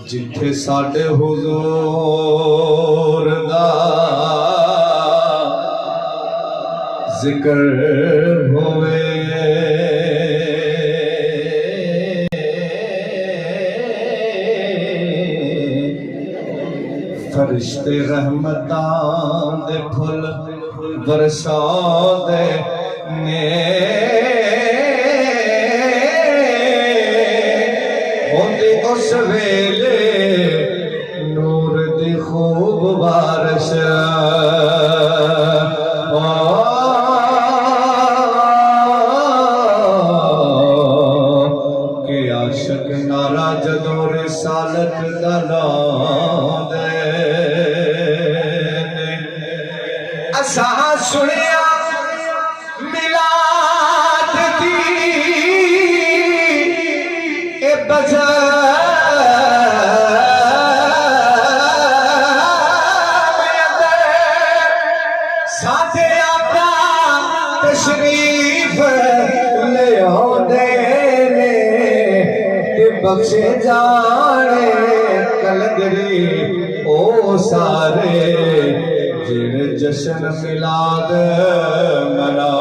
जिथे साडे हुजूर दा जिक्र होवे फरिश्ते रहमतां दे फुल बरसांदे ने होंदी उस वेले नूर दी खूब बारिश के आशिक नारा जदों रिसालत दा लांदे असा सुनिया मिलाद दी ए बजा साथे आका तशरीफ ले आउंदे ने ते बख्शे जाने कलंदरी ओ सारे जिन जश्न मिलाद मना